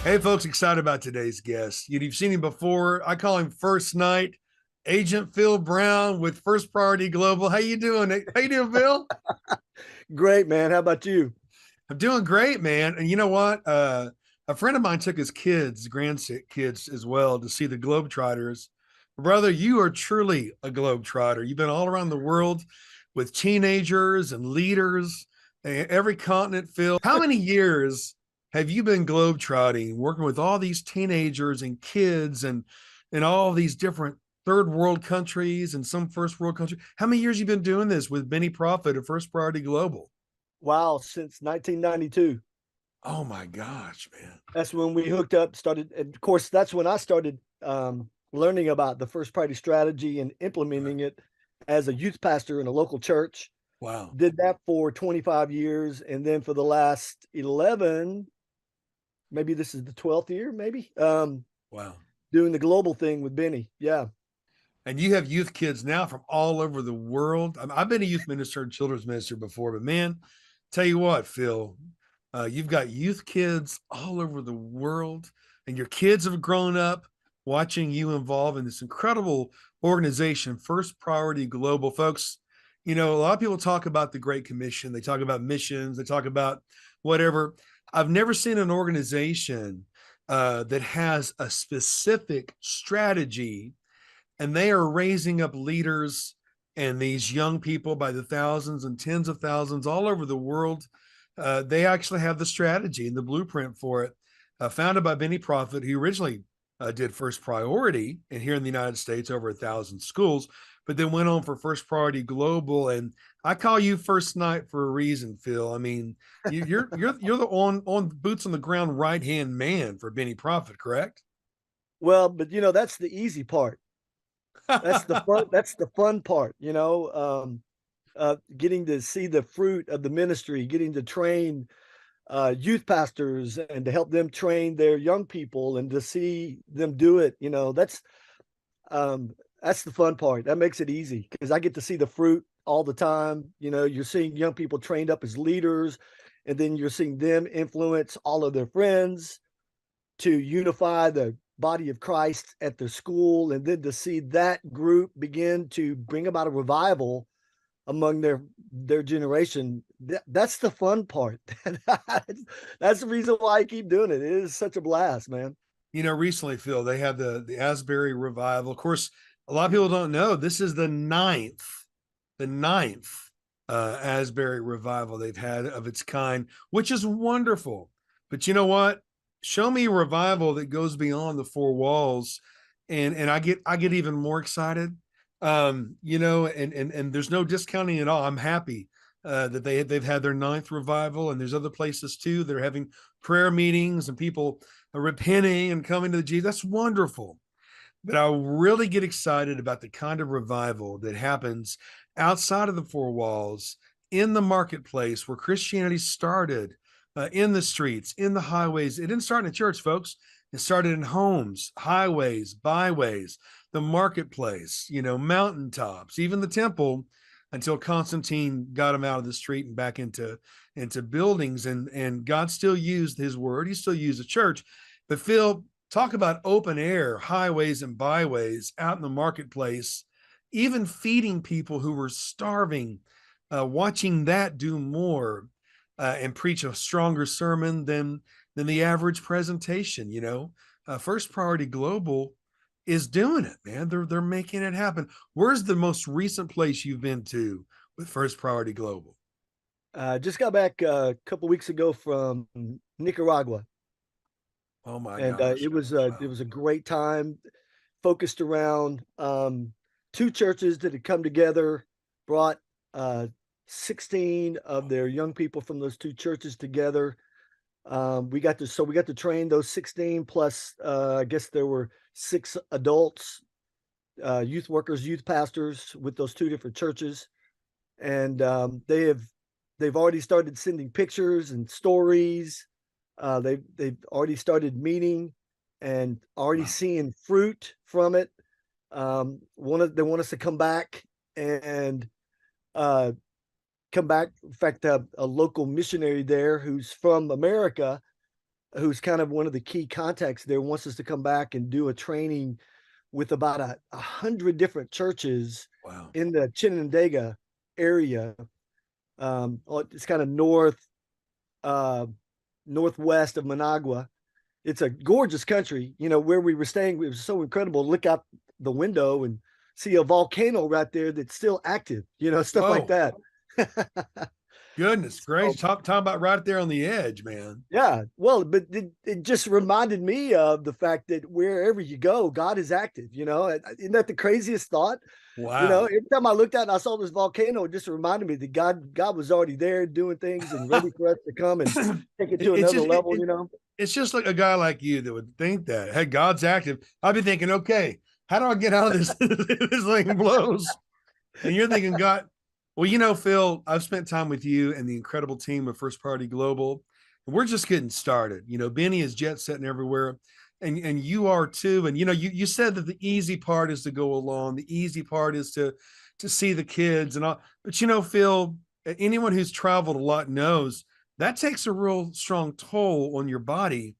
Hey, folks, excited about today's guest. You've seen him before. I call him First Night, Agent Phil Brown with First Priority Global. How you doing? How you doing, Phil? Great, man. How about you? I'm doing great, man. And you know what? A friend of mine took his kids, grandkids as well, to see the Globetrotters. Brother, you are truly a Globetrotter. You've been all around the world with teenagers and leaders, every continent, Phil. How many years have you been globetrotting, working with all these teenagers and kids and all these different third world countries and some first world countries? How many years you been doing this with Benny Profit at First Priority Global? Wow, since 1992. Oh my gosh, man. That's when we hooked up, started. And of course, that's when I started learning about the first party strategy and Right. implementing it as a youth pastor in a local church. Wow. Did that for 25 years. And then for the last 11, maybe this is the 12th year, maybe, Wow. doing the global thing with Benny. Yeah. And you have youth kids now from all over the world. I've been a youth minister and children's minister before, but man, tell you what, Phil, you've got youth kids all over the world, and your kids have grown up watching you involved in this incredible organization, First Priority Global. Folks, you know, a lot of people talk about the Great Commission, they talk about missions, they talk about whatever. I've never seen an organization that has a specific strategy, and they are raising up leaders and these young people by the thousands and tens of thousands all over the world. They actually have the strategy and the blueprint for it, founded by Benny Profit, who originally did First Priority, and here in the United States, over 1,000 schools, but then went on for First Priority Global. And I call you First Night for a reason, Phil. I mean, you're the on boots on the ground right hand man for Benny Profit, correct? Well, but that's the easy part. That's the fun. That's the fun part, getting to see the fruit of the ministry, getting to train youth pastors and to help them train their young people and to see them do it. That's the fun part. That makes it easy because I get to see the fruit all the time. You're seeing young people trained up as leaders, and then you're seeing them influence all of their friends to unify the body of Christ at their school, and then to see that group begin to bring about a revival among their generation. That's the fun part. That's the reason why I keep doing it. It is such a blast, man. You know, recently, Phil, they had the Asbury revival. Of course, a lot of people don't know this is the ninth Asbury revival they've had of its kind, which is wonderful. But you know what? Show me a revival that goes beyond the four walls, and I get even more excited. And there's no discounting at all. I'm happy that they've had their ninth revival, and there's other places too that are having prayer meetings and people repenting and coming to the Jesus. That's wonderful. But I really get excited about the kind of revival that happens outside of the four walls, in the marketplace where Christianity started, in the streets, in the highways. It didn't start in a church, folks. It started in homes, highways, byways, the marketplace, mountaintops, even the temple, until Constantine got him out of the street and back into buildings. And God still used his word. He still used the church. But Phil, talk about open air, highways and byways out in the marketplace, even feeding people who were starving, watching that do more and preach a stronger sermon than the average presentation. First Priority Global is doing it, man. They're making it happen. Where's the most recent place you've been to with First Priority Global? Just got back a couple weeks ago from Nicaragua, Oh my and gosh. it was a great time focused around two churches that had come together, brought uh, 16 of their young people from those two churches together. We got to train those 16 plus. I guess there were six adults, youth workers, youth pastors with those two different churches, and they've already started sending pictures and stories. They've already started meeting and already Wow. seeing fruit from it. They want us to come back and uh, come back. In fact, a local missionary there who's from America who's kind of one of the key contacts there, wants us to come back and do a training with about 100 different churches Wow. in the Chinandega area. It's kind of uh, northwest of Managua. It's a gorgeous country. Where we were staying, it was so incredible to look out the window and see a volcano right there that's still active, stuff like Whoa. that. Goodness So, gracious. Talk about right there on the edge, man. yeah, well, but it just reminded me of the fact that wherever you go, God is active. Isn't that the craziest thought? Wow. Every time I looked out and I saw this volcano, it just reminded me that God was already there doing things and ready for us to come and take it to it's another just level. it's just like a guy like you that would think that. Hey, God's active. I'd be thinking, okay, how do I get out of this? This thing blows. And you're thinking, God, well, Phil, I've spent time with you and the incredible team of First Party Global. And we're just getting started. Benny is jet setting everywhere. And you are too. And you said that the easy part is to go along. The easy part is to see the kids and all. But Phil, anyone who's traveled a lot knows that takes a real strong toll on your body.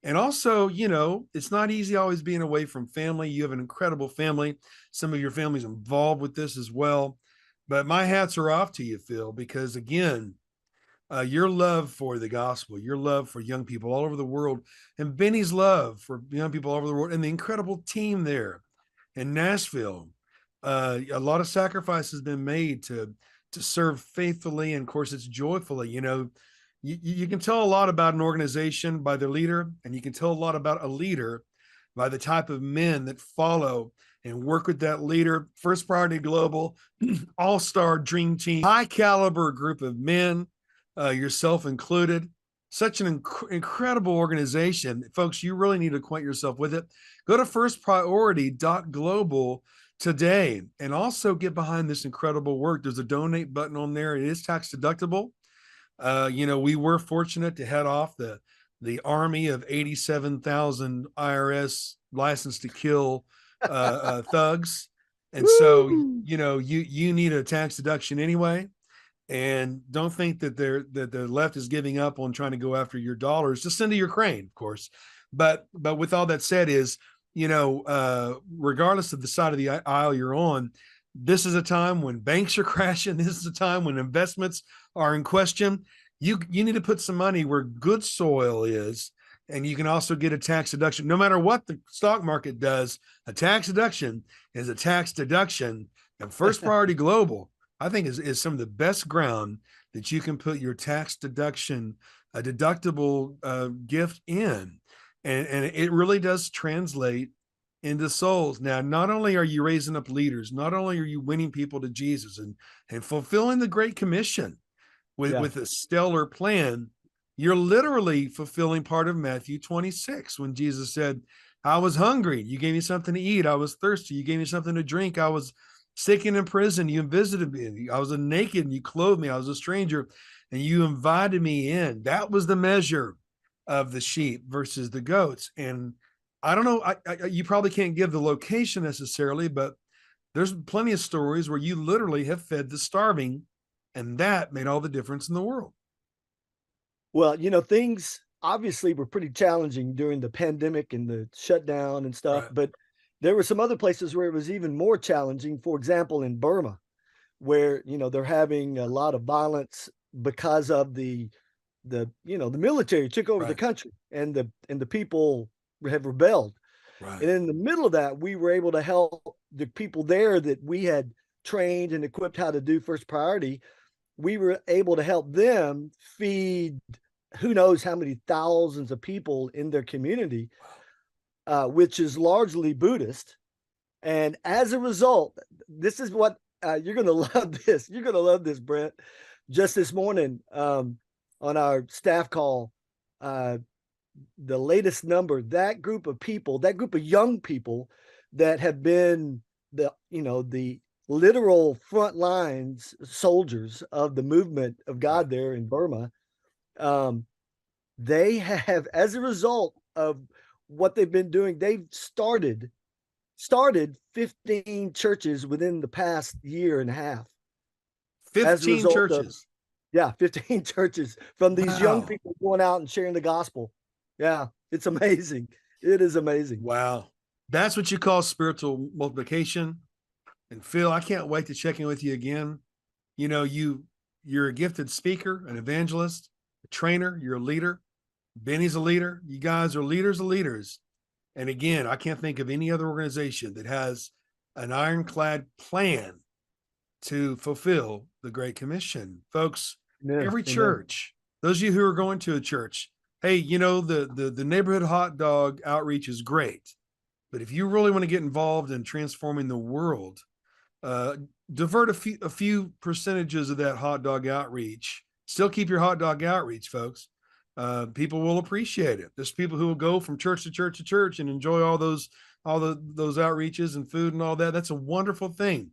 And also, it's not easy always being away from family. You have an incredible family. Some of your family's involved with this as well. But my hats are off to you, Phil, because again, your love for the gospel, your love for young people all over the world, and Benny's love for young people all over the world, and the incredible team there in Nashville. A lot of sacrifice has been made to serve faithfully, and of course, it's joyfully. You can tell a lot about an organization by their leader, and you can tell a lot about a leader by the type of men that follow and work with that leader. First Priority Global, all-star dream team, high caliber group of men, yourself included. Such an incredible organization. Folks, you really need to acquaint yourself with it. Go to firstpriority.global today and also get behind this incredible work. There's a donate button on there. It is tax deductible. We were fortunate to head off the army of 87,000 IRS licensed to kill thugs. And so, Woo! you need a tax deduction anyway. And don't think that the left is giving up on trying to go after your dollars. Just send to Ukraine, of course. But with all that said, regardless of the side of the aisle you're on, this is a time when banks are crashing. This is a time when investments are in question. You need to put some money where good soil is, and you can also get a tax deduction. No matter what the stock market does, a tax deduction is a tax deduction. And First Priority Global, I think, is some of the best ground that you can put your tax deduction, a deductible gift in. And it really does translate into souls. Now, not only are you raising up leaders, not only are you winning people to Jesus and fulfilling the Great Commission Yeah. with a stellar plan, you're literally fulfilling part of Matthew 26 when Jesus said, I was hungry, you gave me something to eat. I was thirsty, you gave me something to drink. I was sick and in prison, you visited me. I was naked and you clothed me. I was a stranger and you invited me in. That was the measure of the sheep versus the goats. And I don't know, you probably can't give the location necessarily, but there's plenty of stories where you literally have fed the starving, and that made all the difference in the world. Well, things obviously were pretty challenging during the pandemic and the shutdown and stuff, Right. but there were some other places where it was even more challenging. For example, in Burma, where they're having a lot of violence because of the military took over the Right. country and the people have rebelled. Right. And in the middle of that, we were able to help the people there that we had trained and equipped how to do first priority. We were able to help them feed who knows how many thousands of people in their community, which is largely Buddhist. And as a result, this is what you're going to love this. You're going to love this, Brent. Just this morning on our staff call, the latest number, that group of people, that group of young people that have been the literal front lines soldiers of the movement of Right. God there in Burma, um, they have, as a result of what they've been doing, they've started 15 churches within the past year and a half as a 15 result of, churches. yeah, 15 churches from these young Wow. people going out and sharing the gospel. Yeah, it's amazing. It is amazing. Wow. That's what you call spiritual multiplication. And Phil, I can't wait to check in with you again. You know, you're a gifted speaker, an evangelist, a trainer, you're a leader. Benny's a leader. You guys are leaders of leaders. And again, I can't think of any other organization that has an ironclad plan to fulfill the Great Commission. Folks, Amen. every Amen. church, those of you who are going to a church, hey, you know, the neighborhood hot dog outreach is great. But if you really want to get involved in transforming the world, uh, divert a few percentages of that hot dog outreach. Still keep your hot dog outreach, folks. People will appreciate it. There's people who will go from church to church to church and enjoy those outreaches and food and all that. That's a wonderful thing.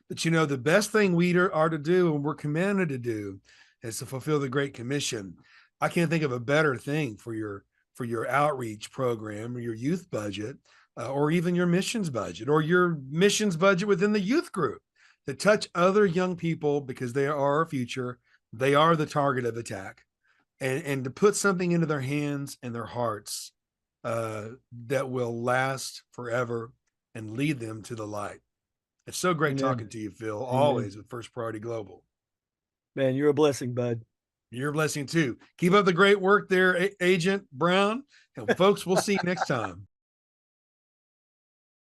But you know, the best thing we are to do and we're commanded to do is to fulfill the Great Commission. I can't think of a better thing for your outreach program or your youth budget, or even your missions budget or your missions budget within the youth group, to touch other young people, because they are our future. They are the target of attack, and to put something into their hands and their hearts that will last forever and lead them to the light. It's so great talking Amen. to you, Phil, Amen. always with First Priority Global. Man, you're a blessing, bud. You're a blessing too. Keep up the great work there, Agent Brown. And folks, we'll see you next time.